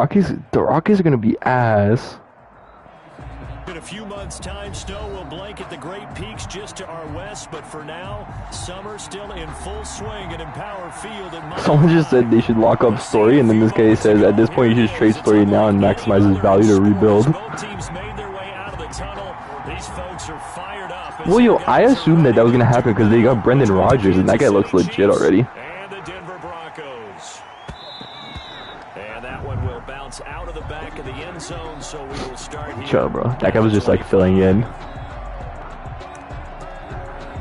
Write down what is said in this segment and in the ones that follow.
Rockies are gonna be ass. In a few months' time, snow will blanket the Great Peaks just to our west, but for now, summer still in full swing at Empower Field. Someone just said they should lock up Story, and then this guy says at this point you should trade Story now and maximize his value to rebuild. Both teams made their way out of the tunnel. These folks are fired up. Well, yo, I assumed that was gonna happen because they got Brendan Rodgers, and that guy looks legit already. And the Denver Broncos. And that one will bounce out of the back of the end zone, so we will start here. Chill, bro. That guy was just like filling in.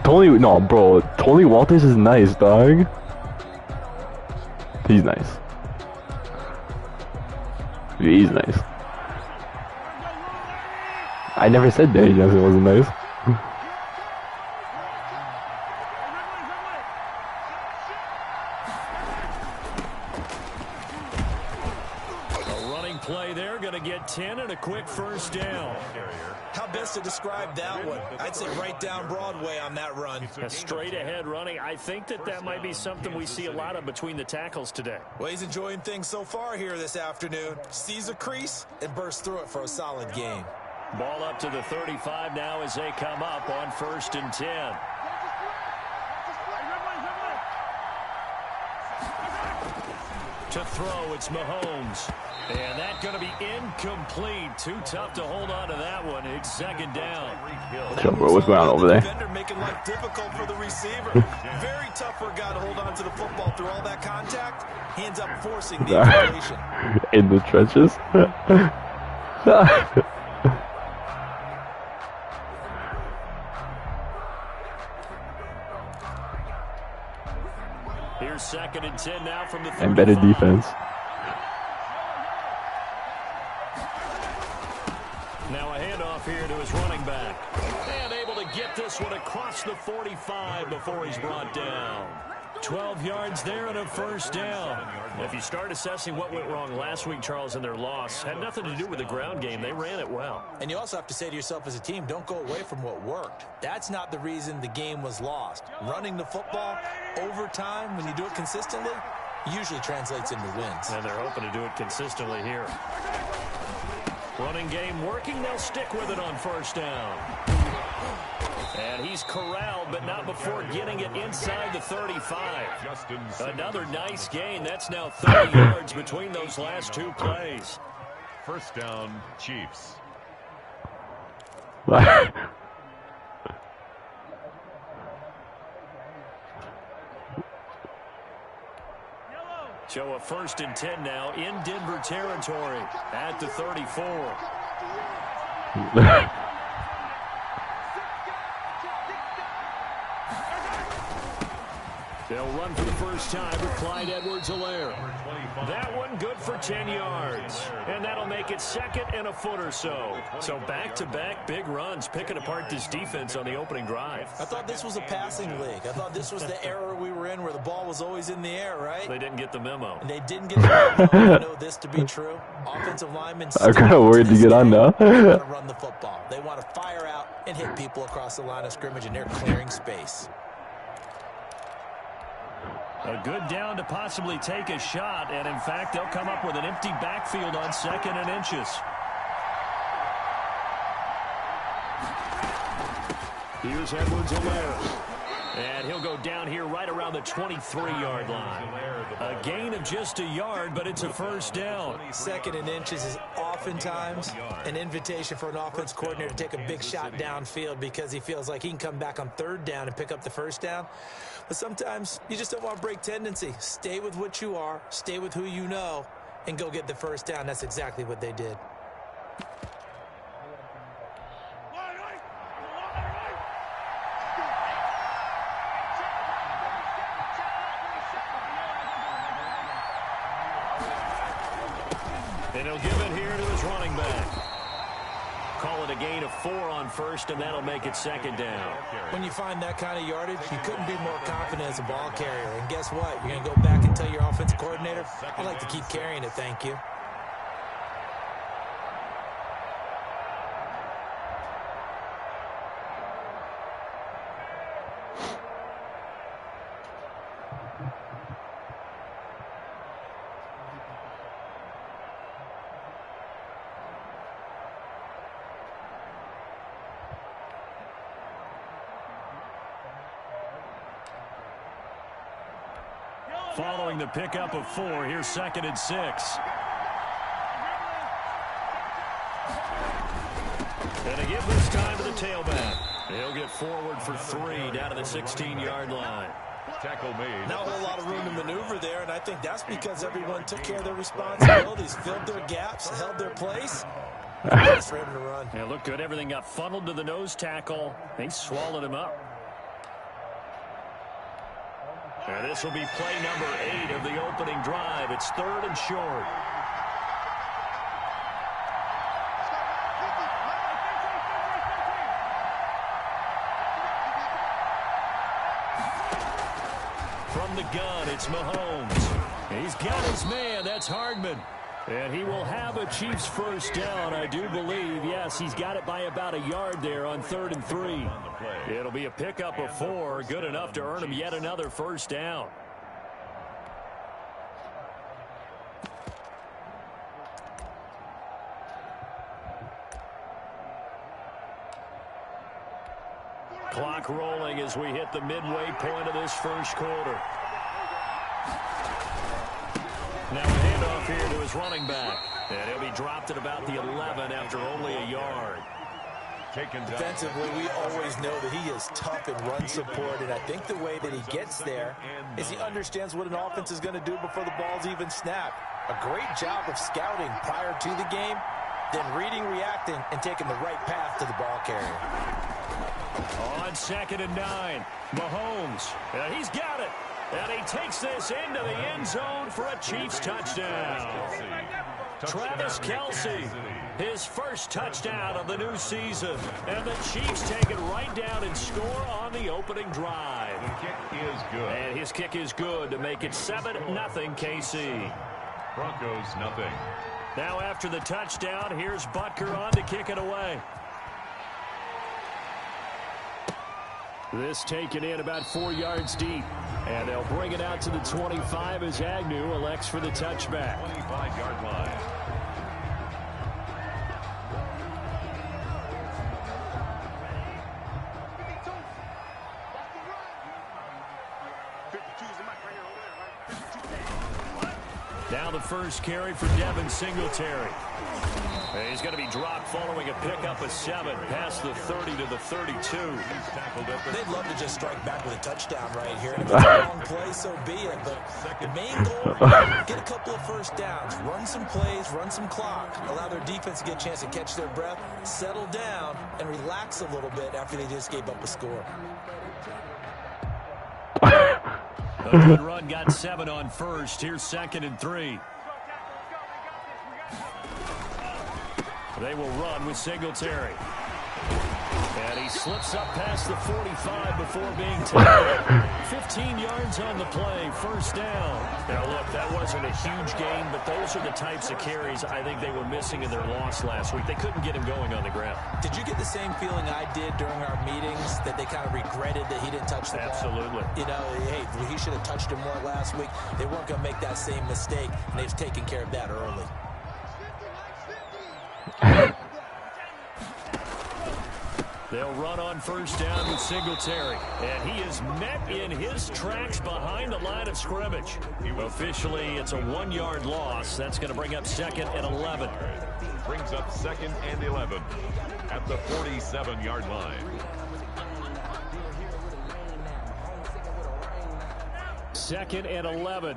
Tony Walters is nice, dog. He's nice. He's nice. I never said Danny Johnson wasn't nice. A running play there, going to get 10 and a quick first down. How best to describe that one? I'd say right down Broadway on that run. A straight ahead running. I think that might be something we see a lot of between the tackles today. Well, he's enjoying things so far here this afternoon. Sees a crease and bursts through it for a solid gain. Ball up to the 35 now as they come up on 1st and 10. To throw, it's Mahomes. And that's going to be incomplete. Too tough to hold on to that one. It's 2nd down. Chill, bro. What's going on over there? Making life difficult for the receiver. Very tough for a guy to hold on to the football through all that contact. He ends up forcing the incompletion. In the trenches. Here's 2nd and 10 now from the 35. Embedded defense. Now a handoff here to his running back. And able to get this one across the 45 before he's brought down. 12 yards there and a first down. If you start assessing what went wrong last week, Charles, in their loss, had nothing to do with the ground game. They ran it well. And you also have to say to yourself as a team, don't go away from what worked. That's not the reason the game was lost. Running the football over time, when you do it consistently, usually translates into wins. And they're hoping to do it consistently here. Running game working. They'll stick with it on first down. And he's corralled, but not before getting it inside the 35. Another nice gain. That's now 30 yards between those last two plays. First down, Chiefs. So a 1st and 10 now in Denver territory at the 34. They'll run for the first time with Clyde Edwards-Helaire. That one good for 10 yards. And that'll make it 2nd and a foot or so. So back-to-back big runs picking apart this defense on the opening drive. I thought this was a passing league. I thought this was the era we were in where the ball was always in the air, right? They didn't get the memo. And they didn't get the memo. I know this to be true. Offensive linemen I'm kind of worried to get on now. They want to run the football. They want to fire out and hit people across the line of scrimmage, and they're clearing space. A good down to possibly take a shot, and in fact, they'll come up with an empty backfield on 2nd and inches. Here's Edwards-Helaire. And he'll go down here right around the 23-yard line. A gain of just a yard, but it's a first down. 2nd and inches is oftentimes an invitation for an offense coordinator to take a big shot downfield because he feels like he can come back on 3rd down and pick up the first down. But sometimes you just don't want to break tendency. Stay with what you are, stay with who you know, and go get the first down. That's exactly what they did. And he'll give it here to his running back. Call it a gain of 4 on first, and that'll make it 2nd down. When you find that kind of yardage, you couldn't be more confident as a ball carrier. And guess what? You're going to go back and tell your offensive coordinator, I'd like to keep carrying it, thank you. Following the pickup of 4, here's 2nd and 6. And a give this time to the tailback. He'll get forward for 3 down to the 16-yard line. Tackle made. Not a whole lot of room to maneuver there, and I think that's because everyone took care of their responsibilities, filled their gaps, held their place. It's for him to run. Yeah, looked good. Everything got funneled to the nose tackle. They swallowed him up. And this will be play number 8 of the opening drive. It's 3rd and short. From the gun, it's Mahomes. He's got his man. That's Hardman. And he will have a Chiefs first down, I do believe. Yes, he's got it by about a yard there on 3rd and 3. It'll be a pickup of 4, good enough to earn him yet another first down. Clock rolling as we hit the midway point of this first quarter. Now a handoff here to his running back. And he'll be dropped at about the 11 after only a yard. Defensively, we always know that he is tough in run support, and I think the way that he gets there is he understands what an offense is going to do before the ball's even snapped. A great job of scouting prior to the game, then reading, reacting, and taking the right path to the ball carrier. On 2nd and 9, Mahomes, and he's got it. And he takes this into the end zone for a Chiefs touchdown. Travis Kelce, his first touchdown of the new season. And the Chiefs take it right down and score on the opening drive. The kick is good. And his kick is good to make it 7-0 KC. Broncos nothing. Now after the touchdown, here's Butker on to kick it away. This taken in about 4 yards deep. And they'll bring it out to the 25 as Agnew elects for the touchback. 25-yard line. Now the first carry for Devin Singletary. He's going to be dropped following a pickup of 7 past the 30 to the 32. They'd love to just strike back with a touchdown right here. And if it's a long play, so be it. But the main goal, get a couple of first downs, run some plays, run some clock, allow their defense to get a chance to catch their breath, settle down, and relax a little bit after they just gave up a score. A good run, got 7 on first. Here's 2nd and 3. They will run with Singletary. And he slips up past the 45 before being tackled. 15 yards on the play, first down. Now, look, that wasn't a huge gain, but those are the types of carries I think they were missing in their loss last week. They couldn't get him going on the ground. Did you get the same feeling I did during our meetings, that they kind of regretted that he didn't touch the ball? Absolutely. You know, hey, he should have touched him more last week. They weren't going to make that same mistake, and they've taken care of that early. They'll run on first down with Singletary. And he is met in his tracks behind the line of scrimmage. Officially, it's a 1-yard loss. That's going to bring up 2nd and 11. Brings up 2nd and 11 at the 47-yard line. Second and 11.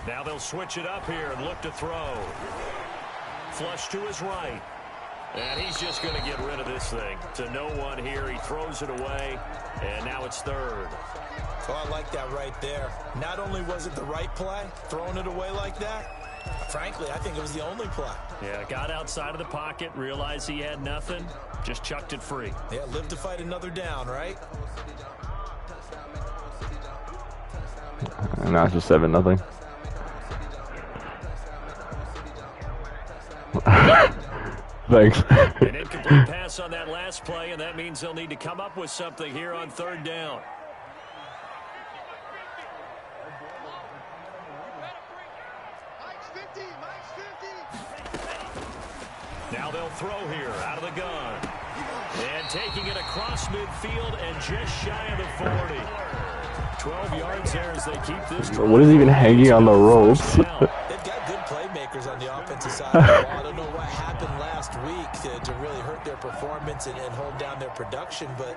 Now they'll switch it up here and look to throw. Flush to his right. And he's just going to get rid of this thing. To no one here. He throws it away. And now it's 3rd. Oh, I like that right there. Not only was it the right play, throwing it away like that, frankly, I think it was the only play. Yeah, got outside of the pocket, realized he had nothing, just chucked it free. Yeah, live to fight another down, right? And now it's just 7-0. Thanks. An incomplete pass on that last play, and that means they'll need to come up with something here on 3rd down. Now they'll throw here out of the gun. And taking it across midfield and just shy of the 40. 12 yards there as they keep this. What is even hanging on the ropes? They've got good playmakers on the offensive side of the ball. I don't know what happened last week to really hurt their performance and hold down their production, but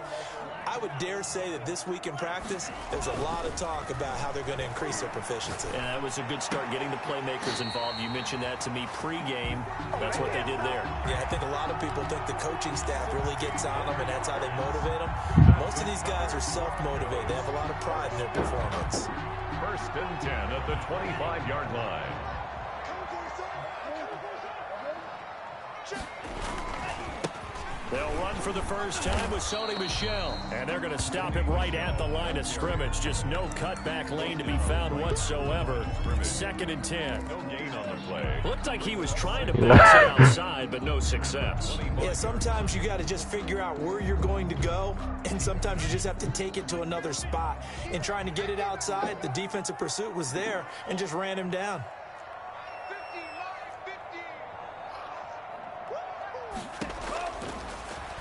I would dare say that this week in practice, there's a lot of talk about how they're going to increase their proficiency. And that was a good start, getting the playmakers involved. You mentioned that to me pregame. That's what they did there. Yeah, I think a lot of people think the coaching staff really gets on them, and that's how they motivate them. Most of these guys are self-motivated. They have a lot of pride in their performance. 1st and 10 at the 25-yard line. They'll run for the first time with Sony Michel. And they're going to stop him right at the line of scrimmage. Just no cutback lane to be found whatsoever. 2nd and 10. No gain on the play. Looked like he was trying to bounce it outside, but no success. Yeah, sometimes you got to just figure out where you're going to go, and sometimes you just have to take it to another spot. In trying to get it outside, the defensive pursuit was there and just ran him down.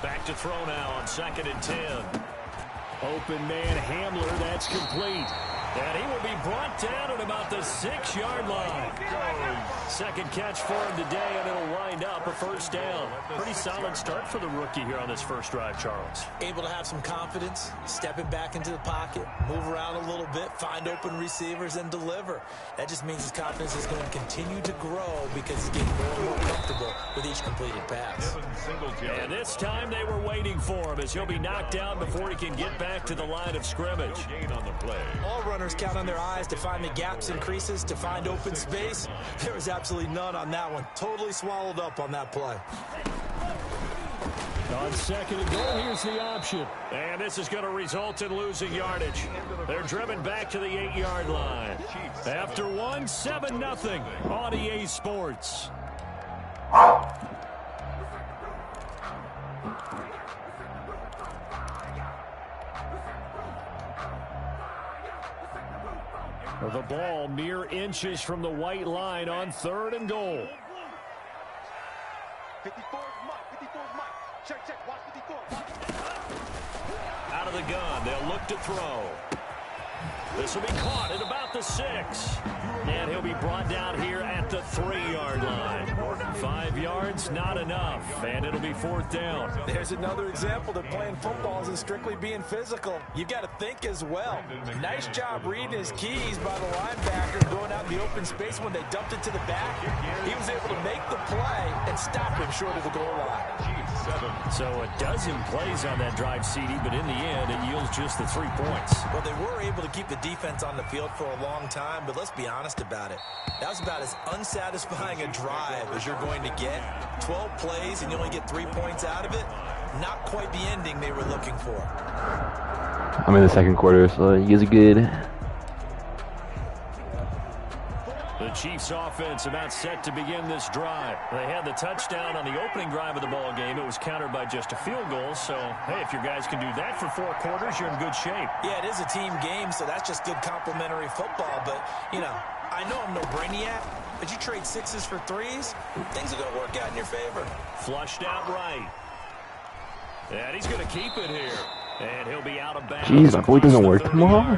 Back to throw now on 2nd and 10. Open man Hamler, that's complete. And he will be brought down at about the 6-yard line. Second catch for him today, and it'll wind up a first down. Pretty solid start for the rookie here on this first drive, Charles. Able to have some confidence, stepping back into the pocket, move around a little bit, find open receivers, and deliver. That just means his confidence is going to continue to grow because he's getting more and more comfortable with each completed pass. And this time they were waiting for him as he'll be knocked down before he can get back to the line of scrimmage. Gain on the play. All runners count on their eyes to find the gaps and creases, to find open space. There was absolutely none on that one. Totally swallowed up on that play. On 2nd and goal, here's the option. And this is going to result in losing yardage. They're driven back to the 8-yard line. After one, 7-0 on EA Sports. The ball mere inches from the white line on 3rd and goal. 54 Mike. Check. Watch 54. Out of the gun, they'll look to throw. This will be caught at about the 6. And he'll be brought down here at the 3-yard line. 5 yards, not enough. And it'll be 4th down. There's another example that playing football isn't strictly being physical. You've got to think as well. Nice job reading his keys by the linebacker, going out in the open space when they dumped it to the back. He was able to make the play and stop him short of the goal line. So a dozen plays on that drive, CD, but in the end, it yields just the 3 points. Well, they were able to keep the defense on the field for a long time, but let's be honest about it. That was about as unsatisfying a drive as you're going to get. 12 plays and you only get 3 points out of it. Not quite the ending they were looking for. I'm in the 2nd quarter, so you guys are good. The Chiefs offense about set to begin this drive. They had the touchdown on the opening drive of the ball game. It was countered by just a field goal. So, hey, if your guys can do that for 4 quarters, you're in good shape. Yeah, it is a team game, so that's just good complimentary football. But, you know, I know I'm no brainiac, but you trade 6s for 3s, things are going to work out in your favor. Flushed out right. And he's going to keep it here. And he'll be out of bounds. Jeez, my boy doesn't work tomorrow.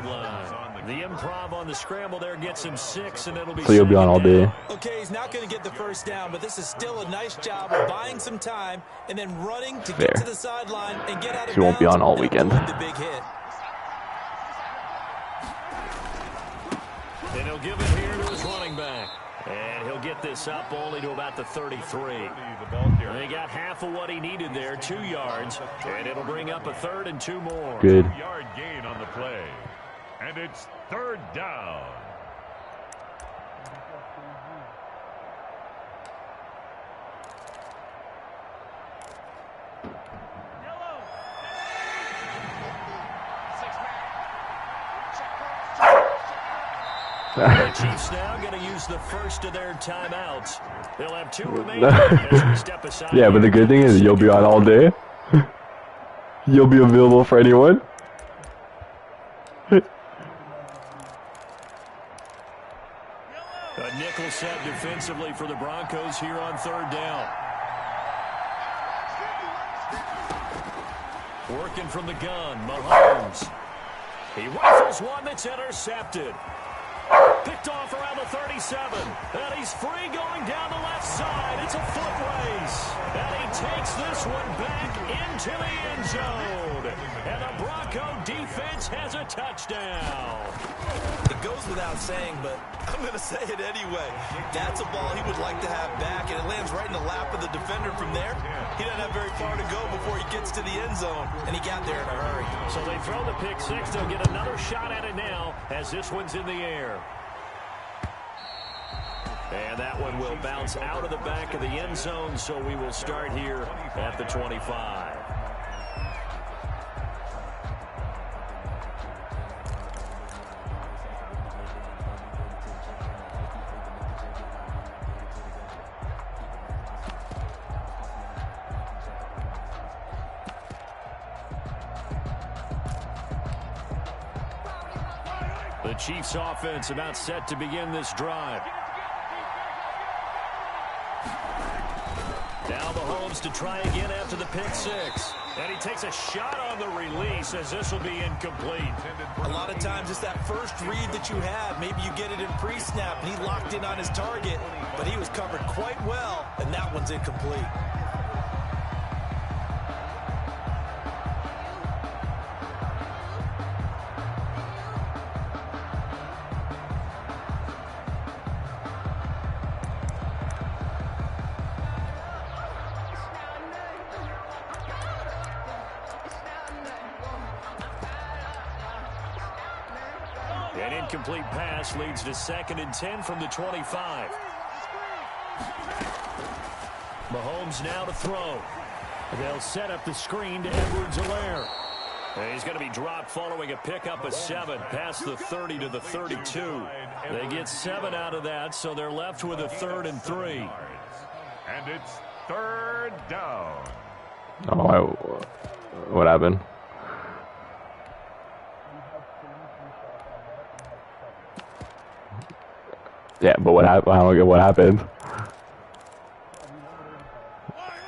The improv on the scramble there gets him 6, and it'll be So you'll be on all day. Okay, he's not going to get the first down, but this is still a nice job of buying some time and then running to get to the sideline and get out of bounds. He won't be on all weekend. The big hit. And he'll give it here to his running back. And he'll get this up only to about the 33. They got half of what he needed there, 2 yards, and it'll bring up a 3rd and 2 more. Good. 2-yard gain on the play. And it's 3rd down. The Chiefs now going to use the first of their timeouts. They'll have 2 remaining as we step aside. Yeah, but the good thing is you'll be on all day. You'll be available for anyone. A nickel set defensively for the Broncos here on 3rd down. Working from the gun, Mahomes. He rifles one that's intercepted. Picked off around the 37. And he's free going down the left side. It's a foot race. And he takes this one back into the end zone. And the Bronco defense has a touchdown. It goes without saying, but I'm going to say it anyway. That's a ball he would like to have back, and it lands right in the lap of the defender from there. He doesn't have very far to go before he gets to the end zone, and he got there in a hurry. So they throw the pick six. They'll get another shot at it now as this one's in the air. And that one will bounce out of the back of the end zone, so we will start here at the 25. The Chiefs offense about set to begin this drive. Now Mahomes to try again after the pick six. And he takes a shot on the release as this will be incomplete. A lot of times it's that first read that you have. Maybe you get it in pre-snap, and he locked in on his target, but he was covered quite well, and that one's incomplete. An incomplete pass leads to 2nd and 10 from the 25. Mahomes now to throw. They'll set up the screen to Edwards-Helaire. He's going to be dropped following a pickup of 7 past the 30 to the 32. They get 7 out of that, so they're left with a 3rd and 3. And it's 3rd down. Oh, what happened? Yeah, but what happened? I don't get what happened.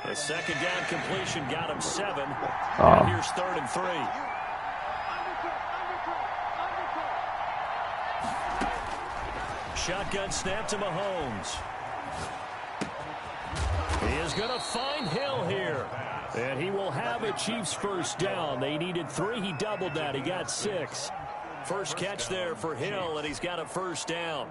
A 2nd down completion got him 7. Oh. And here's 3rd and 3. Shotgun snap to Mahomes. He is going to find Hill here. And he will have a Chiefs 1st down. They needed 3. He doubled that. He got 6. First catch there for Hill, and he's got a 1st down.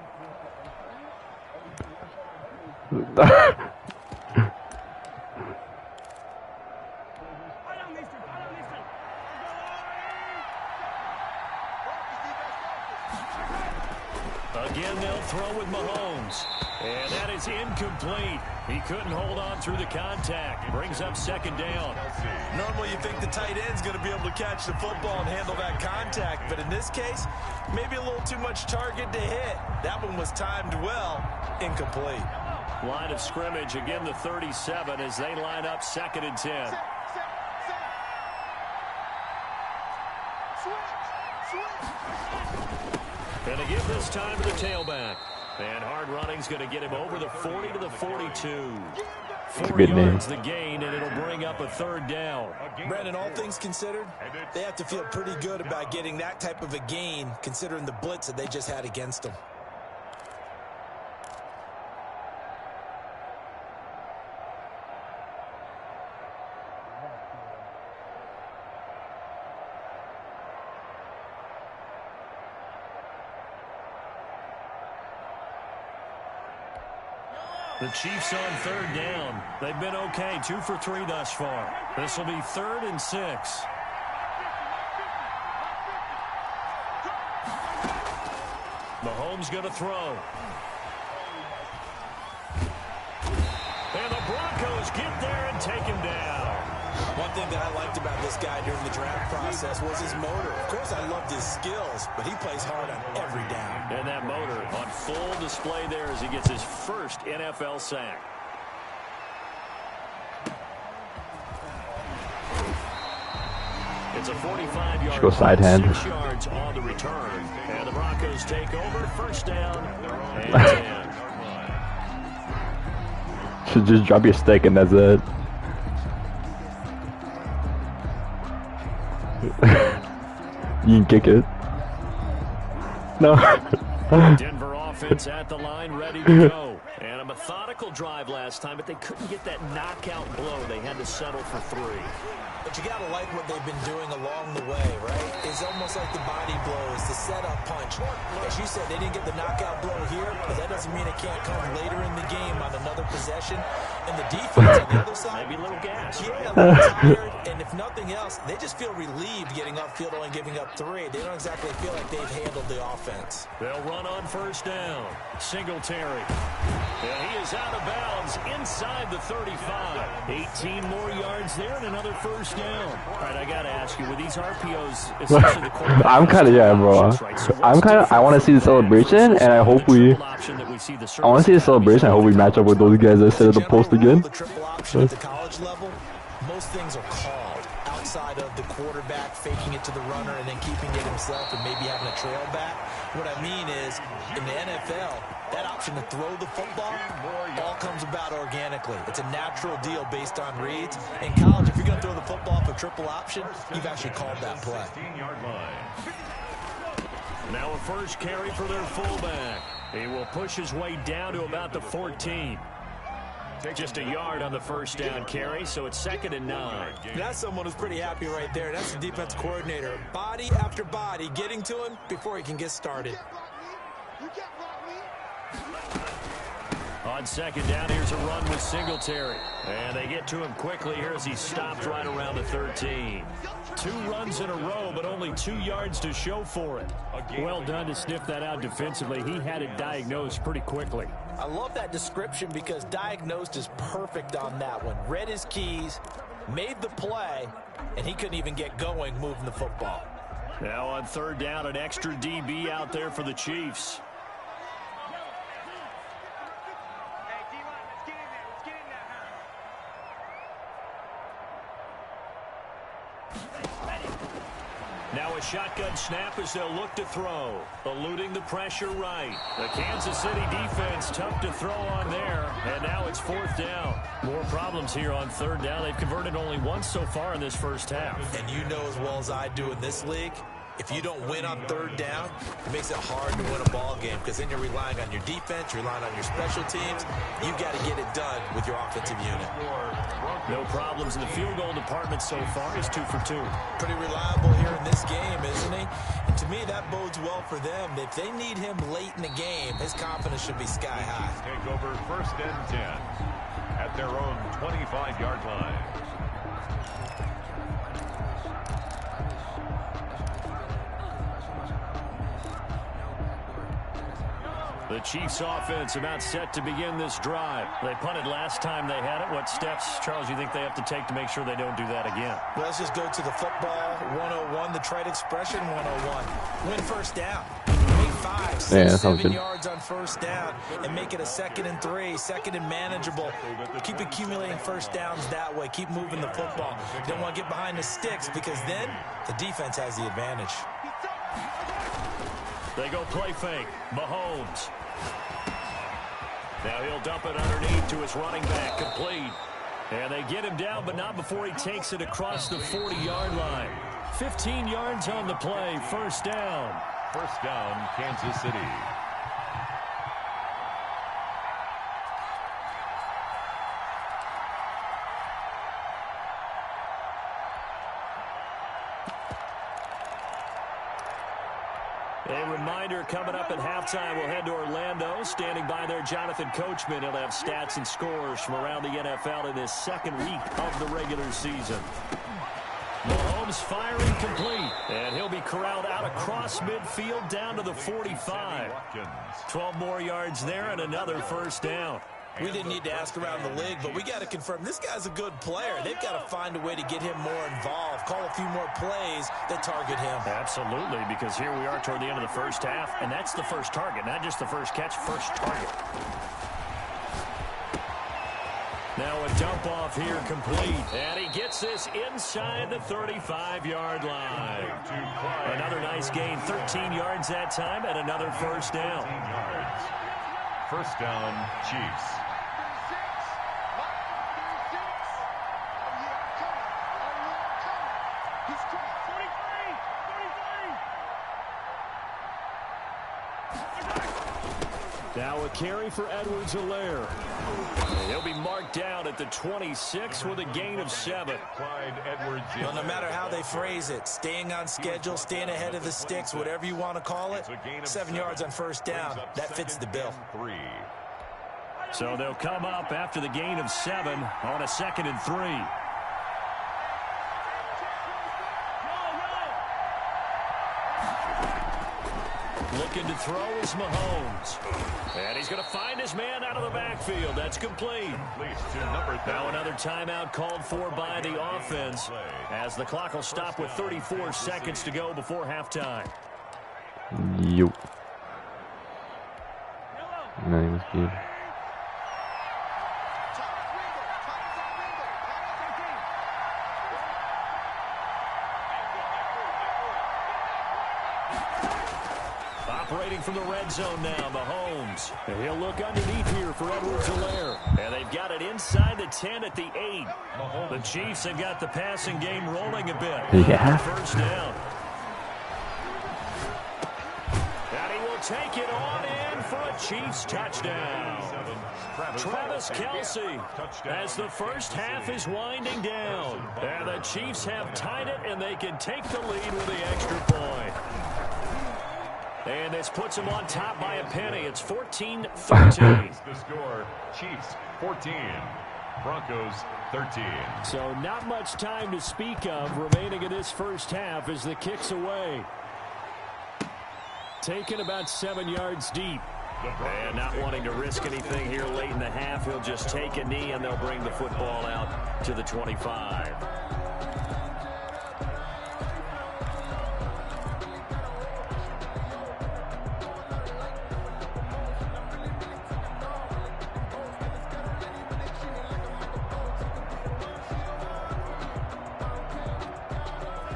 Again, they'll throw with Mahomes. And that is incomplete. He couldn't hold on through the contact. Brings up 2nd down. Normally you think the tight end's going to be able to catch the football and handle that contact, but in this case, maybe a little too much target to hit. That one was timed well. Incomplete. Line of scrimmage, again the 37 as they line up 2nd and 10. Going to give this time to the tailback. And hard running's going to get him over the 40 to the 42. 4 yards the gain, and it'll bring up a 3rd down. Brandon, all things considered, they have to feel pretty good about getting that type of a gain, considering the blitz that they just had against them. The Chiefs on 3rd down. They've been okay, 2 for 3 thus far. This will be 3rd and 6. Mahomes going to throw. And the Broncos get there and take him down. One thing that I liked about this guy during the draft process was his motor. Of course, I loved his skills, but he plays hard on every down. And that motor on full display there as he gets his first NFL sack. It's a 45-yard go side hand. 6 yards on the return. And the Broncos take over, 1st down and 10. Should just drop your stick and that's it. You can kick it. No. Denver offense at the line, ready to go. And a methodical drive last time, but they couldn't get that knockout blow. They had to settle for 3. But you got to like what they've been doing along the way, right? It's almost like the body blows, the setup punch. As you said, they didn't get the knockout blow here, but that doesn't mean it can't come later in the game on another possession. And the defense on the other side, maybe a little gas. Yeah, a little tired. And if nothing else, they just feel relieved getting upfield only giving up 3. They don't exactly feel like they've handled the offense. They'll run on first down. Singletary. And he is out of bounds inside the 35. 18 more yards there and another first down. All right, I got to ask you, with these RPOs, essentially the quarterback. I'm kind of, yeah, bro. I want to see the celebration, and I hope we. I want to see the celebration. I hope we match up with those guys that sit at the post again. The triple option at the college level, most things are called outside of the quarterback faking it to the runner and then keeping it himself and maybe having a trail back. What I mean is, in the NFL, that option to throw the football all comes about organically. It's a natural deal based on reads. In college, if you're going to throw the football for triple option, you've actually called that play. Now a first carry for their fullback. He will push his way down to about the 14. Just a yard on the first down carry, so it's 2nd and 9. That's someone who's pretty happy right there. That's the defense coordinator. Body after body, getting to him before he can get started. On 2nd down, here's a run with Singletary. And they get to him quickly here as he stopped right around the 13. 2 runs in a row, but only 2 yards to show for it. Well done to sniff that out defensively. He had it diagnosed pretty quickly. I love that description because diagnosed is perfect on that one. Read his keys, made the play, and he couldn't even get going moving the football. Now on 3rd down, an extra DB out there for the Chiefs. Now a shotgun snap as they'll look to throw. Eluding the pressure right. The Kansas City defense tough to throw on there. And now it's 4th down. More problems here on 3rd down. They've converted only once so far in this first half. And you know as well as I do in this league, if you don't win on 3rd down, it makes it hard to win a ball game because then you're relying on your defense, you're relying on your special teams. You've got to get it done with your offensive unit. No problems in the field goal department so far. He's 2 for 2. Pretty reliable here in this game, isn't he? And to me, that bodes well for them. If they need him late in the game, his confidence should be sky high. Take over 1st and 10 at their own 25-yard line. The Chiefs offense about set to begin this drive. They punted last time they had it. What steps, Charles, you think they have to take to make sure they don't do that again? Well, let's just go to the football 101, the trade expression 101. Win first down. Make 5, 6, 7 yards on first down and make it a 2nd and 3, 2nd and manageable. Keep accumulating first downs that way. Keep moving the football. You don't want to get behind the sticks because then the defense has the advantage. They go play fake. Mahomes. Now he'll dump it underneath to his running back. Complete. And they get him down, but not before he takes it across the 40-yard line. 15 yards on the play. First down. First down, Kansas City. A reminder coming up at halftime, we'll head to Orlando. Standing by there, Jonathan Coachman. He'll have stats and scores from around the NFL in his 2nd week of the regular season. Mahomes firing complete. And he'll be corralled out across midfield down to the 45. 12 more yards there and another first down. We didn't need to ask around the league, but we got to confirm this guy's a good player. They've got to find a way to get him more involved, call a few more plays that target him. Absolutely, because here we are toward the end of the first half, and that's the first target, not just the first catch, first target. Now a dump off here complete, and he gets this inside the 35-yard line. Another nice gain, 13 yards that time, and another first down. First down, Chiefs. Now a carry for Edwards-Helaire. He'll be marked down at the 26 with a gain of 7. Clyde Edwards. Well, no matter how they phrase it, staying on schedule, staying ahead of the sticks, whatever you want to call it, 7 yards on first down, that fits the bill. So they'll come up after the gain of 7 on a 2nd and 3. Looking to throw is Mahomes. And he's going to find his man out of the backfield. That's complete. Now another timeout called for by the offense as the clock will stop with 34 seconds to go before halftime. Yo. No, he was good. Operating from the red zone now, Mahomes. And he'll look underneath here for Edwards-Helaire. And they've got it inside the 10 at the 8. The Chiefs have got the passing game rolling a bit. Yeah. First down. And he will take it on in for a Chiefs touchdown. Travis Kelce as the first half is winding down. And the Chiefs have tied it, and they can take the lead with the extra point. And this puts them on top by a penny. It's 14-13. The score, Chiefs 14, Broncos 13. So not much time to speak of remaining in this first half as the kick's away. Taken about 7 yards deep. And not wanting to risk anything here late in the half, he'll just take a knee and they'll bring the football out to the 25.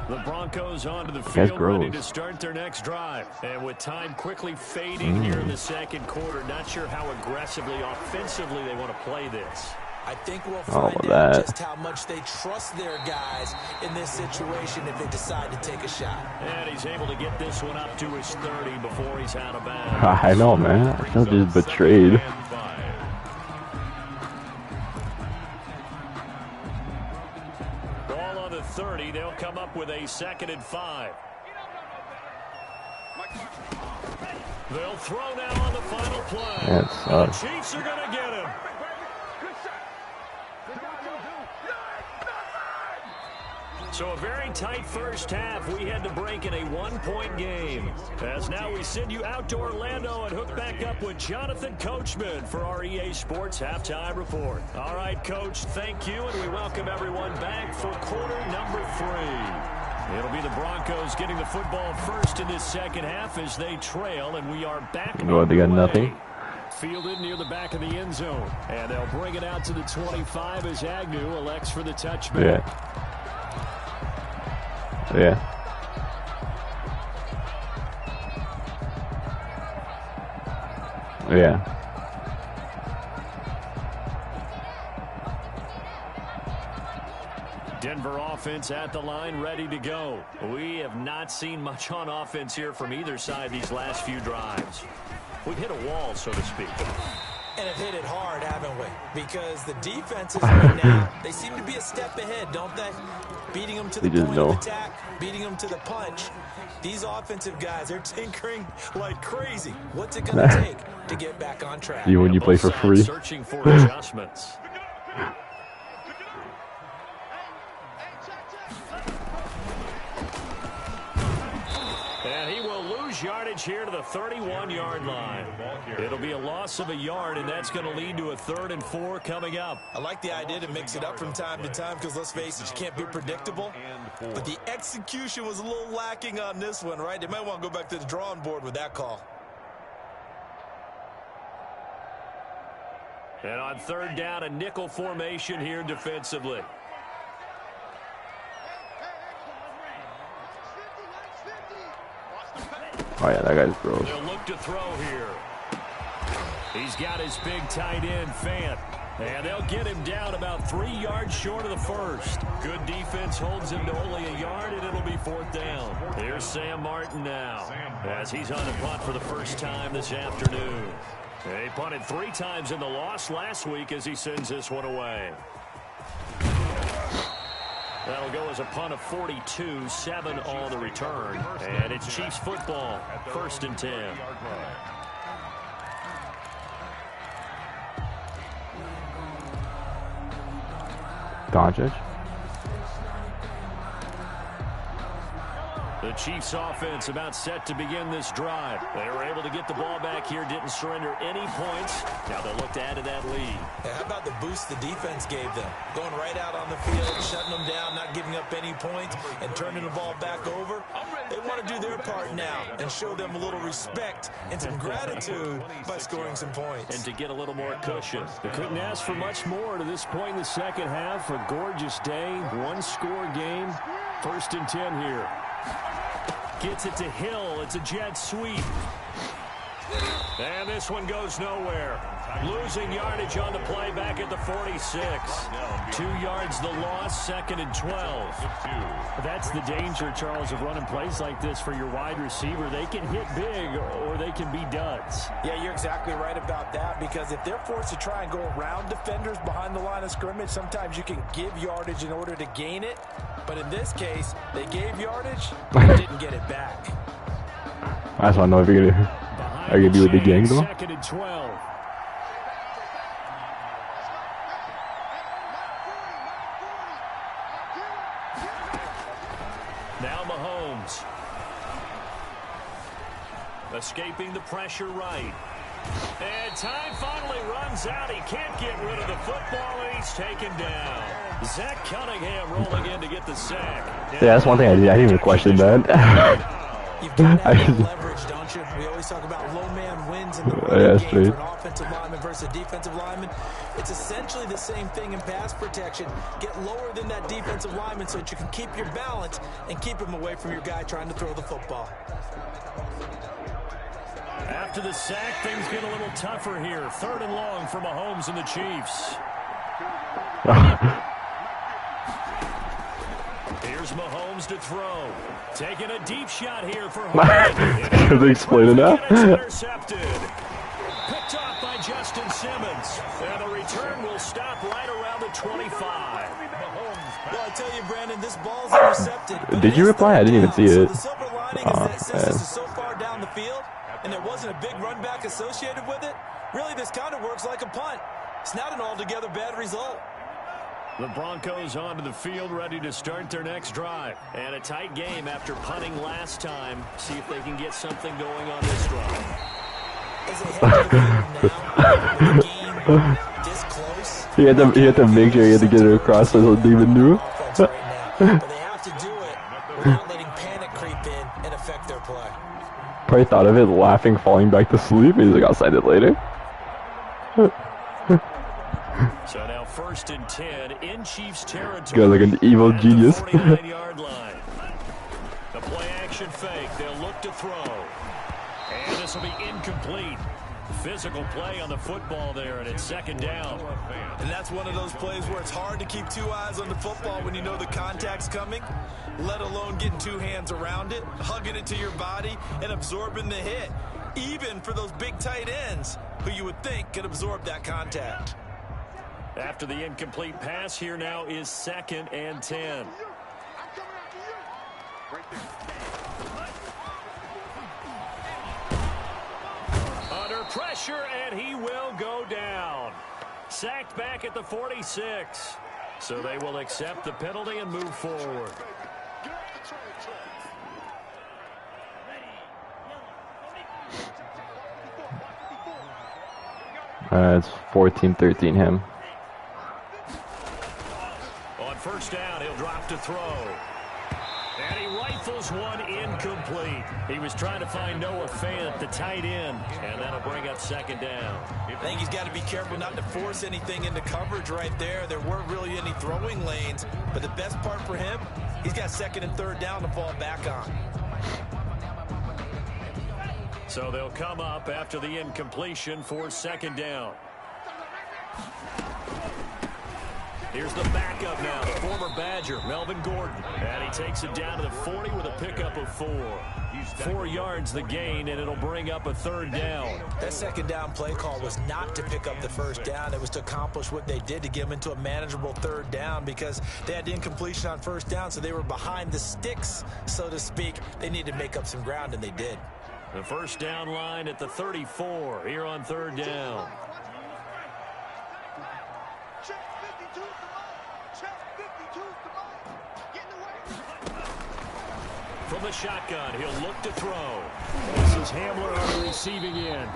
The Broncos onto the field, ready to start their next drive. And with time quickly fading here in the second quarter, not sure how aggressively, offensively they want to play this. I think we'll find out just how much they trust their guys in this situation if they decide to take a shot. And he's able to get this one up to his 30 before he's out of bounds. I know, man. I feel just betrayed. Ball on the 30. They'll come up with a 2nd and 5. They'll throw now on the final play. The Chiefs are going to get him. So a very tight first half. We had to break in a 1-point game. As now we send you out to Orlando and hook back up with Jonathan Coachman for our EA Sports Halftime Report. All right, Coach, thank you, and we welcome everyone back for quarter number 3. It'll be the Broncos getting the football first in this second half as they trail, and we are back. Oh, they got nothing. Fielded near the back of the end zone. And they'll bring it out to the 25 as Agnew elects for the touchback. Yeah. Denver offense at the line, ready to go. We have not seen much on offense here from either side these last few drives. We've hit a wall, so to speak. And have hit it hard, haven't we? Because the defenses right now, they seem to be a step ahead, don't they? Beating them to the point of attack, beating them to the punch. These offensive guys, they're tinkering like crazy. What's it going to take to get back on track? You when you play for free. Searching for adjustments. And he will lose yardage here to the 31-yard line. It'll be a loss of a yard, and that's going to lead to a 3rd and 4 coming up. I like the idea to mix it up from time to time because, let's face it, you can't be predictable. But the execution was a little lacking on this one, right? They might want to go back to the drawing board with that call. And on 3rd down, a nickel formation here defensively. Oh, yeah, that guy's gross. They'll look to throw here. He's got his big tight end, Fant. And they'll get him down about 3 yards short of the first. Good defense holds him to only a yard, and it'll be 4th down. Here's Sam Martin now, as he's on the punt for the first time this afternoon. He punted 3 times in the loss last week as he sends this one away. That'll go as a punt of 42, 7 on the return. And it's Chiefs football, 1st and 10. Doncic. The Chiefs offense about set to begin this drive. They were able to get the ball back here, didn't surrender any points. Now they'll look to add to that lead. Yeah, how about the boost the defense gave them? Going right out on the field, shutting them down, not giving up any points, and turning the ball back over. They want to do their part now and show them a little respect and some gratitude by scoring some points. And to get a little more cushion. They couldn't ask for much more to this point in the second half. A gorgeous day, 1-score game. 1st and 10 here. Gets it to Hill. It's a jet sweep. And this one goes nowhere. Losing yardage on the play back at the 46. 2 yards the loss, 2nd and 12. That's the danger, Charles, of running plays like this for your wide receiver. They can hit big or they can be duds. Yeah, you're exactly right about that, because if they're forced to try and go around defenders behind the line of scrimmage, sometimes you can give yardage in order to gain it. But in this case, they gave yardage and didn't get it back. That's why I know if you're gonna. Are you gonna be with the gang though? 2nd and 12. Now Mahomes. Escaping the pressure right. And time finally runs out. He can't get rid of the football, and he's taken down. Zach Cunningham rolling in to get the sack. Yeah, that's one thing I didn't even question that. You've got to have leverage, don't you? We always talk about low man wins in the running game for an offensive lineman versus a defensive lineman. It's essentially the same thing in pass protection. Get lower than that defensive lineman so that you can keep your balance and keep him away from your guy trying to throw the football. After the sack, things get a little tougher here. 3rd and long for Mahomes and the Chiefs. Here's Mahomes to throw. Taking a deep shot here for Harden. Can they explain it now? Intercepted. Picked off by Justin Simmons. And the return will stop right around the 25. Well, I tell you, Brandon, this ball's intercepted. Did you reply? I didn't even see it. So the silver lining is that since this is so far down the field, and there wasn't a big run back associated with it, really this kind of works like a punt. It's not an altogether bad result. The Broncos onto the field, ready to start their next drive. And a tight game after punting last time. See if they can get something going on this drive. As they head to the field now, with the game this close, He had to make sure he had to get it across so they even knew. offense right now. But they have to do it without letting panic creep in and affect their play. Probably thought of it, laughing, falling back to sleep. He's like, I'll sign it later. So now 1st and 10 in Chiefs territory. Got like an evil genius. 49-yard line. The play action fake. They'll look to throw. And this will be incomplete. Physical play on the football there, and it's 2nd down. And that's one of those plays where it's hard to keep 2 eyes on the football when you know the contact's coming, let alone getting 2 hands around it, hugging it to your body, and absorbing the hit, even for those big tight ends who you would think could absorb that contact. After the incomplete pass, here now is 2nd and 10. Under pressure, and he will go down. Sacked back at the 46. So they will accept the penalty and move forward. It's 14-13 him. On 1st down, he'll drop to throw. And he rifles one incomplete. He was trying to find Noah Fant, the tight end, and that'll bring up 2nd down. I think he's got to be careful not to force anything into coverage right there. There weren't really any throwing lanes, but the best part for him, he's got 2nd and 3rd down to fall back on. So they'll come up after the incompletion for 2nd down. Here's the backup now, the former Badger, Melvin Gordon. And he takes it down to the 40 with a pickup of 34. 4 yards the gain, and it'll bring up a 3rd down. That 2nd down play call was not to pick up the 1st down. It was to accomplish what they did, to get them into a manageable 3rd down, because they had incompletion on 1st down, so they were behind the sticks, so to speak. They needed to make up some ground, and they did. The 1st down line at the 34 here on 3rd down. Check 52 to Mike. Check 52 to Mike. Getting away. From the shotgun, he'll look to throw. This is Hamler on the receiving end.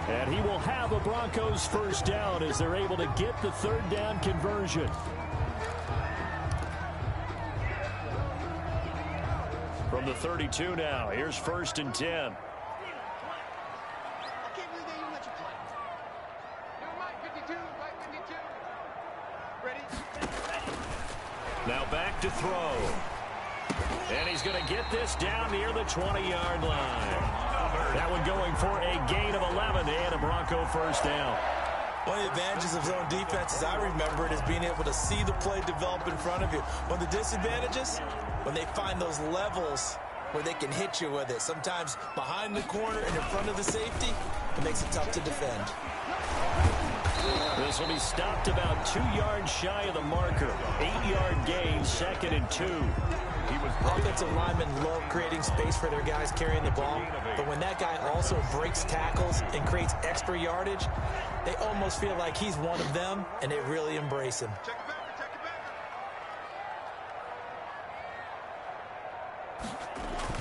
And he will have a Broncos 1st down as they're able to get the 3rd down conversion. From the 32 now, here's 1st and 10. I can't believe they even let you play. You're Mike 52, Mike 52. Ready? Now back to throw. And he's going to get this down near the 20-yard line. That one going for a gain of 11 and a Bronco 1st down. One of the advantages of zone defense, as I remember it, is being able to see the play develop in front of you. One of the disadvantages, when they find those levels where they can hit you with it. Sometimes behind the corner and in front of the safety, it makes it tough to defend. This will be stopped about 2 yards shy of the marker. 8-yard gain, 2nd and 2. Offensive linemen love creating space for their guys carrying the ball, but when that guy also breaks tackles and creates extra yardage, they almost feel like he's one of them, and they really embrace him. Check it back, check it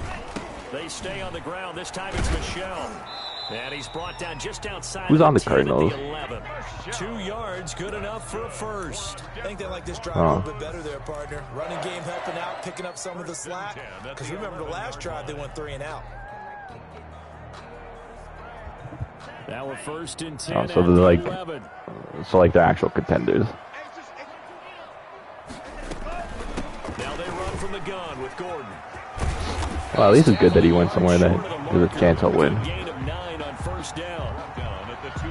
back. They stay on the ground. This time it's Michelle. And he's brought down just outside. Who's on the 10 Cardinals? at the 11. 2 yards, good enough for a 1st. I think they like this drive a little bit better there, partner. Running game helping out, picking up some of the slack. Because remember the last drive, they went 3 and out. Now we're 1st and 10. So they're like, they're actual contenders. Now they run from the gun with Gordon. Well, at least it's good that he went somewhere that there's a chance he'll win. Gain of 9 on 1st down.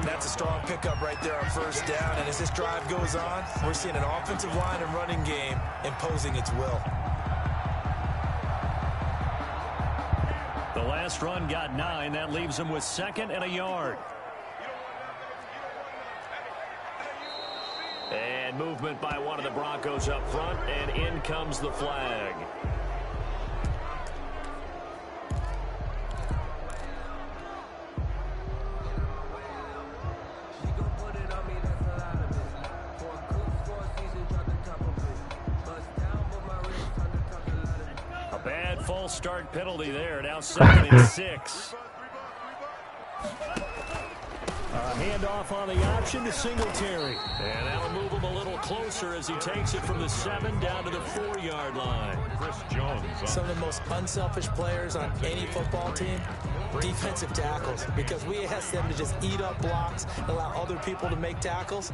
That's a strong pickup right there on 1st down. And as this drive goes on, we're seeing an offensive line and running game imposing its will. The last run got 9. That leaves him with 2nd and a yard. And movement by one of the Broncos up front, and in comes the flag. False start penalty there. Now 2nd and 6. Handoff on the option to Singletary. And that'll move him a little closer as he takes it from the 7 down to the 4-yard line. Chris Jones. Some of the most unselfish players on any football team, defensive tackles, because we ask them to just eat up blocks and allow other people to make tackles.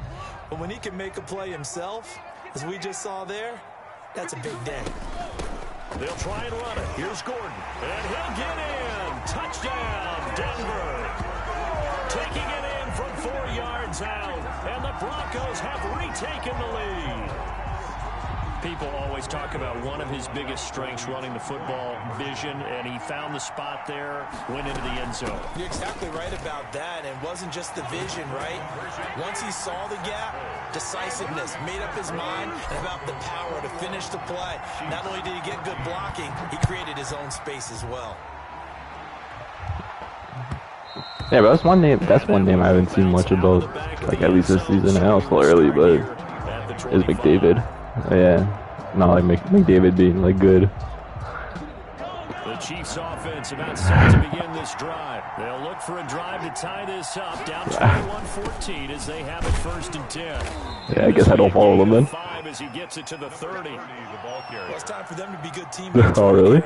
But when he can make a play himself, as we just saw there, that's a big day. They'll try and run it. Here's Gordon. And he'll get in. Touchdown, Denver. Taking it in from 4 yards out. And the Broncos have retaken the lead. People always talk about one of his biggest strengths, running the football, vision, and he found the spot there, went into the end zone. You're exactly right about that, and it wasn't just the vision, right? Once he saw the gap, decisiveness, made up his mind, and about the power to finish the play. Not only did he get good blocking, he created his own space as well. Yeah, but that's one name. That's one name I haven't seen much about, like at least this season. I know it's still early, but is McDavid. Yeah, not like McDavid being like good. The Chiefs offense about set to begin this drive. They'll look for a drive to tie this up. Down 21-14 as they have it 1st and 10. Yeah, I guess I don't follow them then. 5 as he gets it to the 30. Well, it's time for them to be good teammates. Oh, really?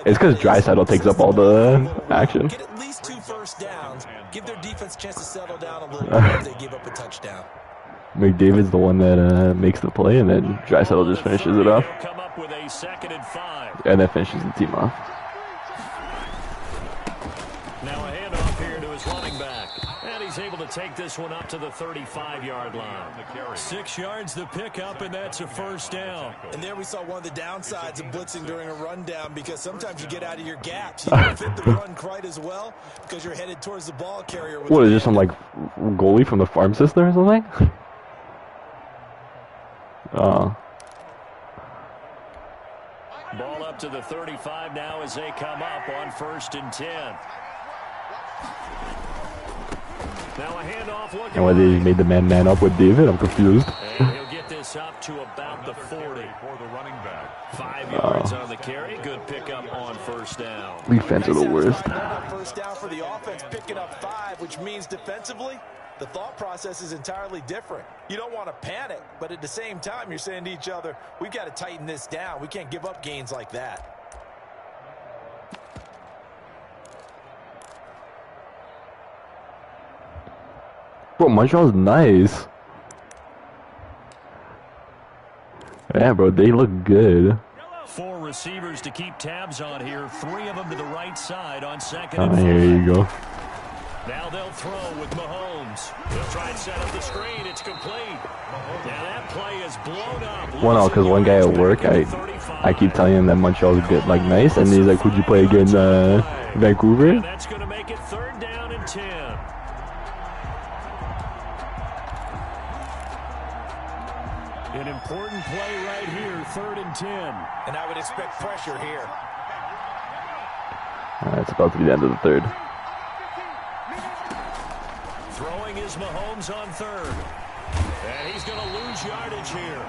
It's because Dreisaitl takes up all the action. Get at least 2 first downs. Give their defense a chance to settle down a little bit if they give up a touchdown. McDavid's the one that makes the play, and then Dreisaitl just finishes it off. Come up with a 2nd and 5. And then finishes the team off. Now a handoff here to his running back. And he's able to take this one up to the 35-yard line. 6 yards to pick up, and that's a first down. And there we saw one of the downsides of blitzing during a rundown, because sometimes you get out of your gaps. You don't fit the run quite as well because you're headed towards the ball carrier. What, is this some, like, goalie from the farm system or something? Ball up to the 35 now as they come up on 1st and 10. Now a handoff looking. And whether he made the man up with David, I'm confused. And he'll get this up to about the 40. For the running back. 5 yards on the carry. Good pickup on 1st down. Defense are the worst. First down for the offense, picking up 5, which means defensively, the thought process is entirely different. You don't want to panic, but at the same time, you're saying to each other, we've got to tighten this down. We can't give up gains like that. Bro, Montreal's nice. Yeah, bro, they look good. 4 receivers to keep tabs on here. 3 of them to the right side on 2nd Oh, and 5. here you go. Now they'll throw with Mahomes. They'll try and set up the screen. It's complete. Now that play is blown up. Well, no, because one guy at work, I keep telling him that Montreal's good, like, nice, and he's like, who'd you play against, Vancouver? And that's going to make it 3rd down and 10. An important play right here, 3rd and 10. And I would expect pressure here. It's about to be the end of the 3rd. Throwing is Mahomes on 3rd. And he's going to lose yardage here,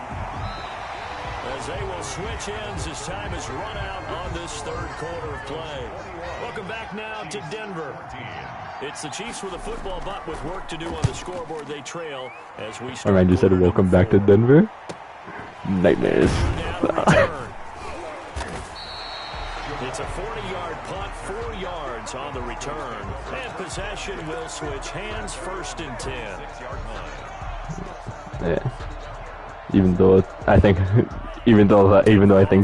as they will switch ends as time is run out on this 3rd quarter of play. Welcome back now to Denver. It's the Chiefs with a football, but with work to do on the scoreboard, they trail as we start. Alright, just said welcome back to Denver. Nightmares. It's a 40-yard punt, 4 yards on the return. And possession will switch hands, 1st and 10. Yeah. Even though I think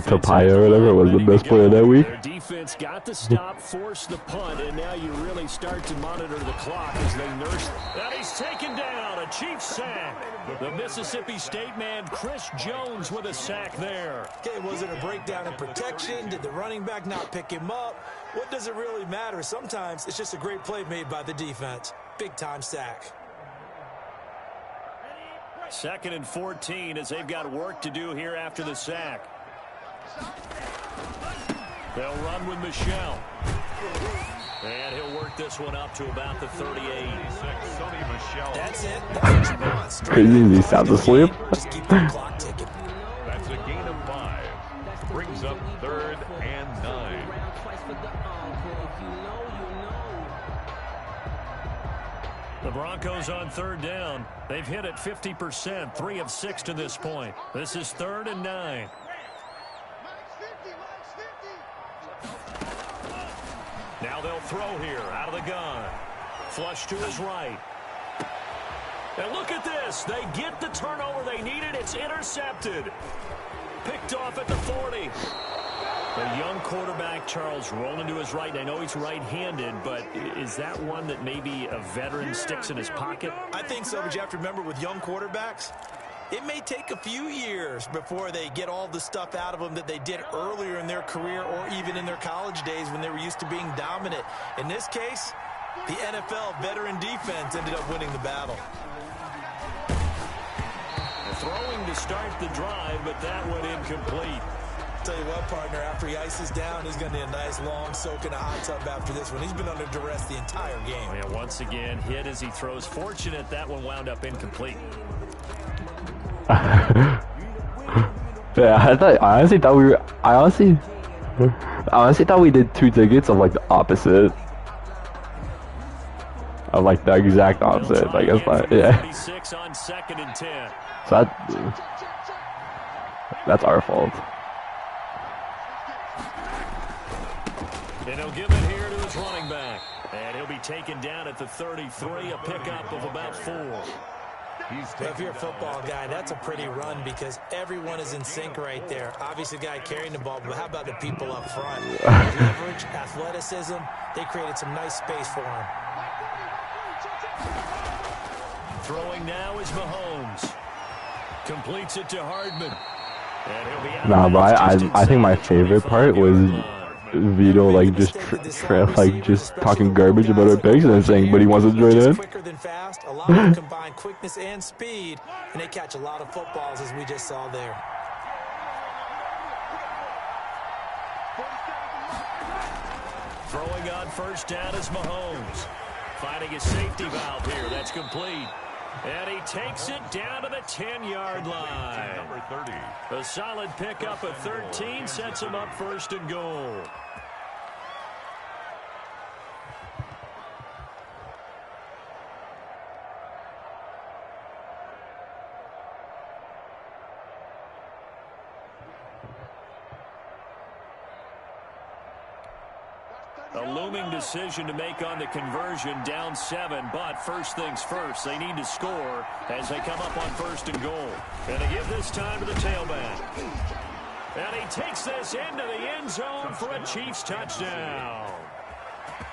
Tapia or whatever was the best player that week. Their defense got the stop, forced the punt, and now you really start to monitor the clock as they nurse. And he's taken down, a Chiefs sack. The Mississippi State man, Chris Jones, with a sack there. Okay, was it a breakdown in protection? Did the running back not pick him up? What does it really matter? Sometimes it's just a great play made by the defense. Big-time sack. 2nd and 14 as they've got work to do here after the sack. They'll run with Michelle. And he'll work this one up to about the 38. That's it. That's what you want. Crazy, he sounds asleep. Just keep the clock ticking. That's a gain of 5. Brings up 3rd and 9. The Broncos on 3rd down. They've hit it 50%, 3 of 6 to this point. This is 3rd and 9. Now they'll throw here out of the gun. Flush to his right. And look at this. They get the turnover they needed. It's intercepted. Picked off at the 40. A young quarterback, Charles, rolling to his right. I know he's right-handed, but is that one that maybe a veteran sticks in his pocket? I think so, but you have to remember with young quarterbacks, it may take a few years before they get all the stuff out of them that they did earlier in their career or even in their college days when they were used to being dominant. In this case, the NFL veteran defense ended up winning the battle. Throwing to start the drive, but that went incomplete. Tell you what, partner, after he ices down, he's going to need a nice long soak in a hot tub after this one. He's been under duress the entire game. Yeah, once again, hit as he throws. Fortunate that one wound up incomplete. Yeah, I honestly thought we did 2 tickets of like the opposite. Of like the exact opposite. I guess not. Yeah. On 2nd and 10. So that's our fault. And he'll give it here to his running back. And he'll be taken down at the 33, a pickup of about 4. Well, if you're a football guy, that's a pretty run because everyone is in sync right there. Obviously, the guy carrying the ball, but how about the people up front? Leverage, athleticism, they created some nice space for him. Throwing now is Mahomes. Completes it to Hardman. And he'll be out Nah, of but bounds just I think my inside the favorite part was 25-yard line. Vito like just talking garbage about our picks and then saying, but he wants to join in. Quicker than fast. A lot of them combine quickness and speed, and they catch a lot of footballs as we just saw there. Throwing on first down is Mahomes. Finding a safety valve here. That's complete. And he takes it down to the 10-yard line. Number 30. A solid pickup of 13 sets him up first and goal. A looming decision to make on the conversion, down 7, but first things first, they need to score as they come up on first and goal. And they give this time to the tailback. And he takes this into the end zone for a Chiefs touchdown.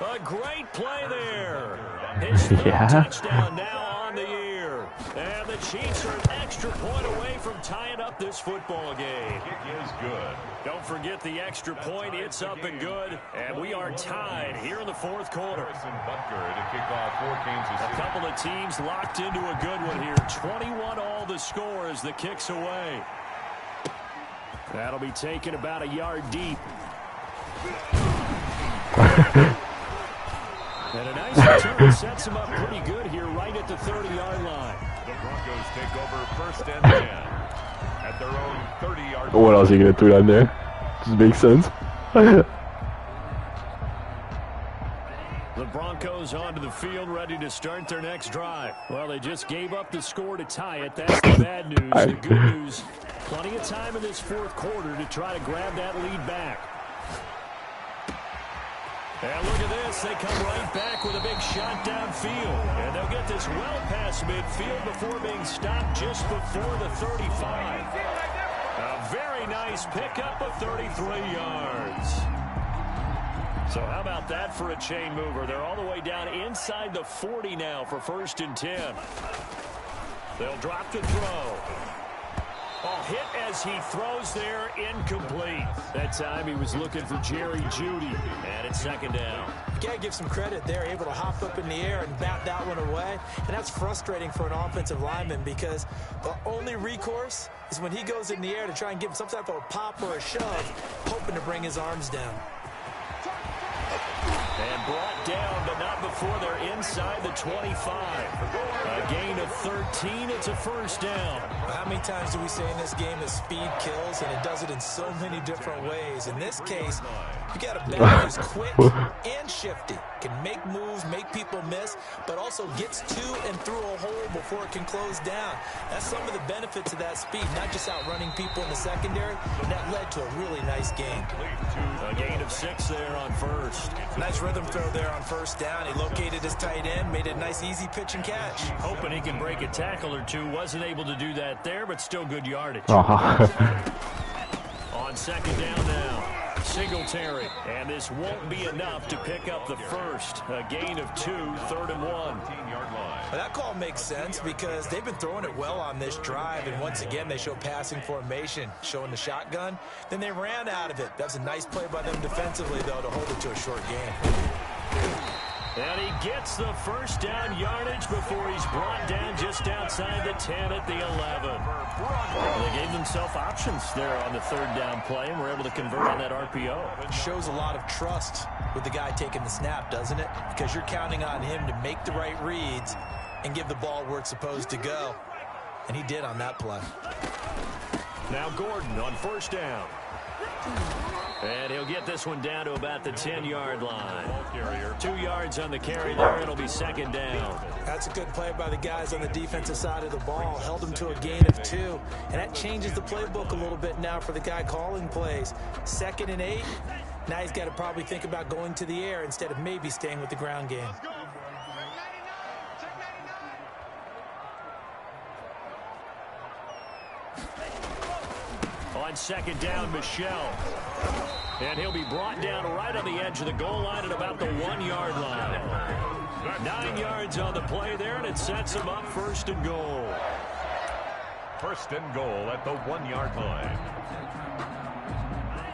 A great play there. His third touchdown now on the year. And the Chiefs are an extra point away from tying up this football game. Kick is good. Don't forget the extra point. It's up and good. And we are tied here in the fourth quarter. Harrison Butker to kick off for Kansas City. A couple of teams locked into a good one here. 21 all the score as the kick's away. That'll be taken about a yard deep. And a nice return sets him up pretty good here right at the 30-yard line. The Broncos take over first and 10 at their own 30-yard line. What else are you gonna throw down there? Just makes sense. The Broncos onto the field, ready to start their next drive. Well, they just gave up the score to tie it. That's the bad news. The good news, plenty of time in this fourth quarter to try to grab that lead back. And look at this. They come right back with a big shot downfield. And they'll get this well past midfield before being stopped just before the 35. A very nice pickup of 33 yards. So how about that for a chain mover? They're all the way down inside the 40 now for first and 10. They'll drop the throw. Oh, hit as he throws there, incomplete. That time he was looking for Jerry Jeudy, and it's second down. You gotta give some credit. They're able to hop up in the air and bat that one away, and that's frustrating for an offensive lineman because the only recourse is when he goes in the air to try and give him some type of a pop or a shove, hoping to bring his arms down. And brought down, but not before they're inside the 25. A gain of 13. It's a first down. How many times do we say in this game that speed kills, and it does it in so many different ways? In this case, you got a back who's quick and shifty, can make moves, make people miss, but also gets to and through a hole before it can close down. That's some of the benefits of that speed, not just outrunning people in the secondary, and that led to a really nice gain. A gain of 6 there on first. Nice rhythm throw there on first down. He located his tight end, made a nice easy pitch and catch. Hoping he can break a tackle or two. Wasn't able to do that there, but still good yardage. Uh-huh. On second down now, Singletary. And this won't be enough to pick up the first. A gain of 2, third and 1. 15-yard line. Well, that call makes sense because they've been throwing it well on this drive, and once again they show passing formation, showing the shotgun. Then they ran out of it. That's a nice play by them defensively, though, to hold it to a short game. And he gets the first down yardage before he's brought down just outside the 10 at the 11. Well, they gave themselves options there on the third down play and were able to convert on that RPO. Shows a lot of trust with the guy taking the snap, doesn't it? Because you're counting on him to make the right reads and give the ball where it's supposed to go. And he did on that play. Now Gordon on first down. And he'll get this one down to about the 10-yard line. 2 yards on the carry there. It'll be second down. That's a good play by the guys on the defensive side of the ball. Held him to a gain of 2. And that changes the playbook a little bit now for the guy calling plays. 2nd and 8. Now he's got to probably think about going to the air instead of maybe staying with the ground game. on second down, Michelle. And he'll be brought down right on the edge of the goal line at about the 1-yard line. 9 yards on the play there, and it sets him up first and goal. First and goal at the 1-yard line.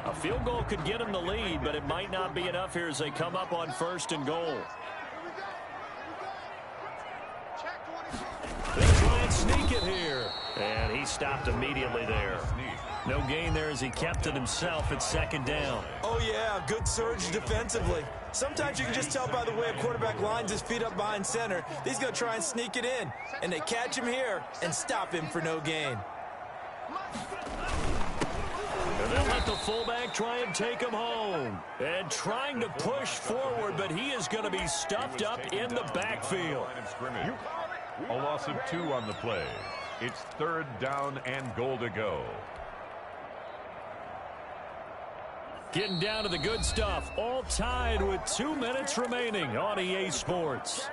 A field goal could get him the lead, but it might not be enough here as they come up on first and goal. They try and sneak it here. And he stopped immediately there. No gain there as he kept it himself at second down. Oh, yeah, good surge defensively. Sometimes you can just tell by the way a quarterback lines his feet up behind center. He's going to try and sneak it in. And they catch him here and stop him for no gain. And they'll let the fullback try and take him home. And trying to push forward, but he is going to be stuffed up in the backfield. A loss of 2 on the play. It's third down and goal to go. Getting down to the good stuff. All tied with 2 minutes remaining on EA Sports.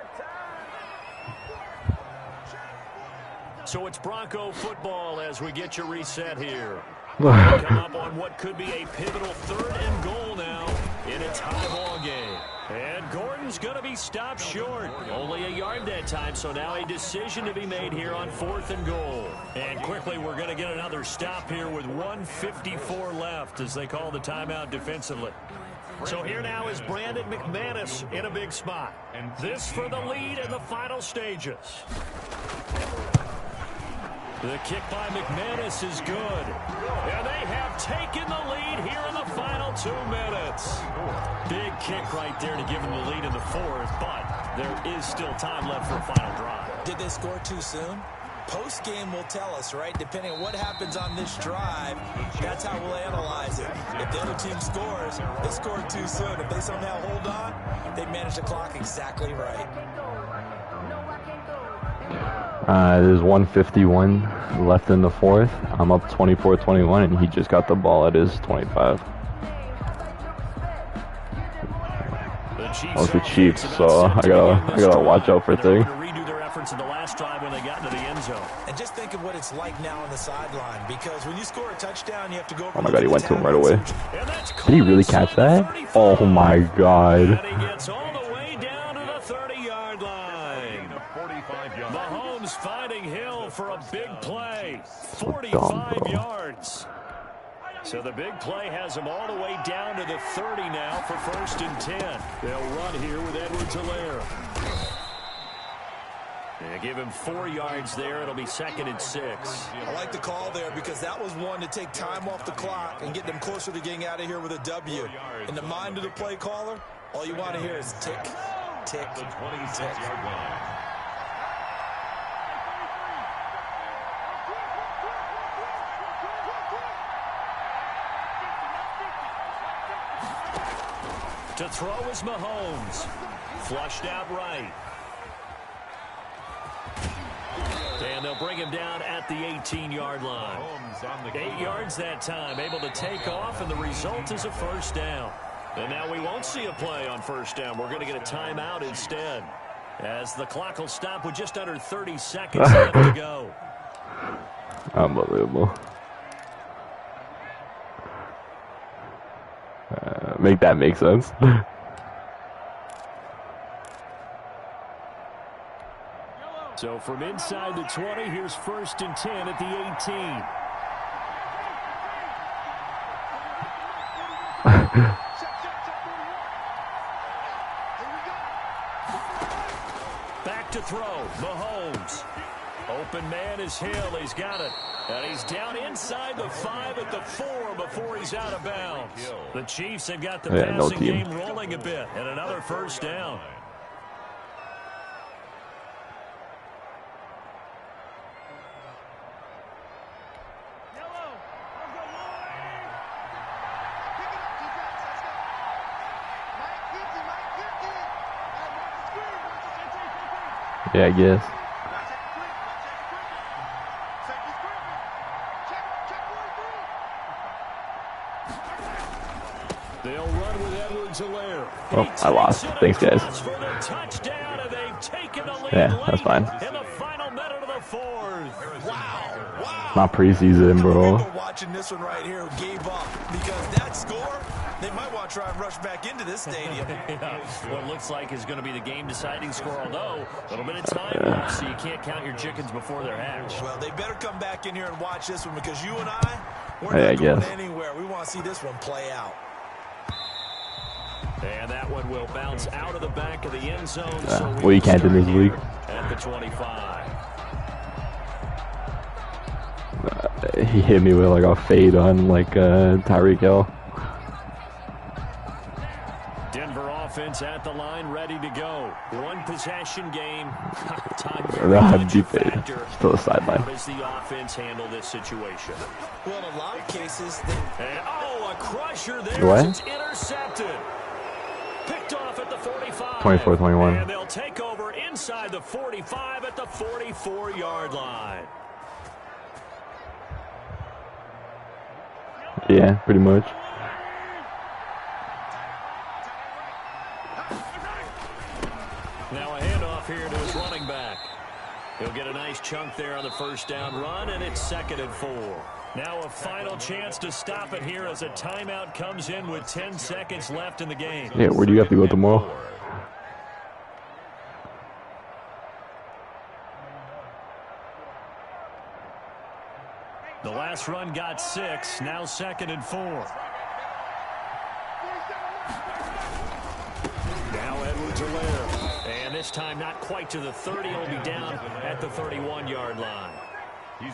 So it's Bronco football as we get you reset here. Come up on what could be a pivotal third and goal now in a tie ball game. And Gordon's going to be stopped short. Only a yard that time, so now a decision to be made here on fourth and goal. And quickly, we're going to get another stop here with 1:54 left as they call the timeout defensively. So here now is Brandon McManus in a big spot. And this for the lead in the final stages. The kick by McManus is good. And they have taken the lead here in the final 2 minutes. Big kick right there to give them the lead in the fourth, but there is still time left for a final drive. Did they score too soon? Post-game will tell us, right? Depending on what happens on this drive, that's how we'll analyze it. If the other team scores, they scored too soon. If they somehow hold on, they manage the clock exactly right. There's 1:51 left in the fourth. I'm up 24-21, and he just got the ball at his 25. Oh, it's the Chiefs, so I gotta watch out for things. Redo their efforts in the last drive when they got into the end zone. And just think of what it's like now on the sideline, because when you score a touchdown, you have to go. Oh my God, he went to him right away. Did he really catch that? Oh my God. And he gets all the way down to the 30-yard line. Mahomes finding Hill for a big play. 45 yards. So the big play has him all the way down to the 30 now for first and 10. They'll run here with Edwards-Helaire. They give him 4 yards there. It'll be second and 6. I like the call there because that was one to take time off the clock and get them closer to getting out of here with a W. In the mind of the play caller, all you want to hear is tick, tick, tick. To throw is Mahomes. Flushed out right. And they'll bring him down at the 18-yard line. 8 yards that time, able to take off, and the result is a first down. And now we won't see a play on first down. We're going to get a timeout instead, as the clock will stop with just under 30 seconds left to go. Unbelievable. Make that make sense. So from inside the 20, here's first and 10 at the 18. Back to throw, Mahomes. Open man is Hill. He's got it. And he's down inside the 5 at the 4 before he's out of bounds. The Chiefs have got the passing game rolling a bit, and another first down. Yeah, I guess. They'll run with Edwards-Helaire. Oh, I lost. Thanks, guys. Yeah, that's fine. In the final minute of the fourth. Wow. Not preseason, bro. watching this one right here who gave up, because that score, they might want to try and rush back into this stadium. Yeah, what looks like is going to be the game-deciding score, although a little bit of time left, so you can't count your chickens before they're hatched. Well, they better come back in here and watch this one, because you and we're not going anywhere. We want to see this one play out. And that one will bounce out of the back of the end zone. Well, you can't in this league. At the 25. He hit me with like a fade on like Tyreek Hill. Denver offense at the line, ready to go. One possession game. Time Deep fade. Still a sideline. How does the offense handle this situation? Well, in a lot of cases, a crusher there. What? It's intercepted. Picked off at the 45. 24-21. And they'll take over inside the 45 at the 44-yard line. Yeah, pretty much. Now a handoff here to his running back. He'll get a nice chunk there on the first down run, and it's 2nd and 4. Now a final chance to stop it here as a timeout comes in with 10 seconds left in the game. Yeah, where do you have to go tomorrow? The last run got 6, now 2nd and 4. Now Edwards-Helaire. And this time not quite to the 30. He'll be down at the 31-yard line.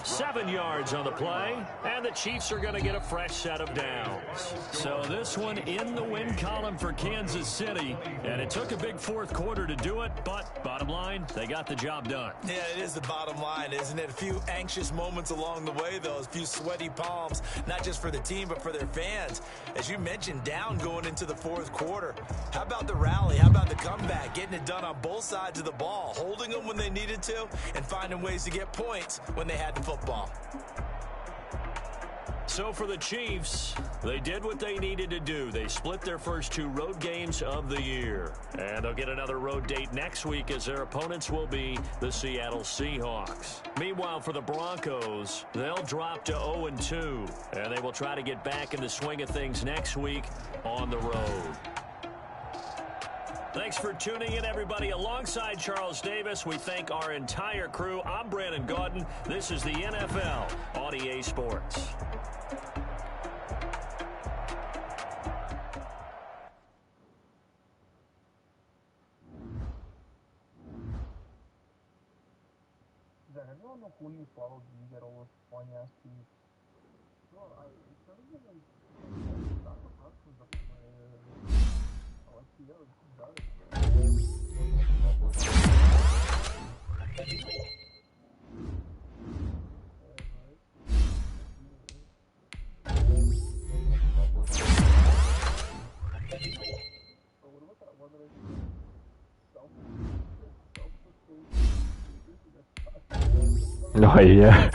7 yards on the play, and the Chiefs are going to get a fresh set of downs. So this one in the win column for Kansas City, and it took a big fourth quarter to do it, but bottom line, they got the job done. Yeah, it is the bottom line, isn't it? A few anxious moments along the way, though, a few sweaty palms, not just for the team, but for their fans. As you mentioned, down going into the fourth quarter. How about the rally? How about the comeback? Getting it done on both sides of the ball, holding them when they needed to, and finding ways to get points when they had the football. So for the Chiefs, they did what they needed to do. They split their first 2 road games of the year. And they'll get another road date next week as their opponents will be the Seattle Seahawks. Meanwhile, for the Broncos, they'll drop to 0-2. And they will try to get back in the swing of things next week on the road. Thanks for tuning in, everybody. Alongside Charles Davis, we thank our entire crew. I'm Brandon Gaudin. This is the NFL on EA Sports. Oh, yeah.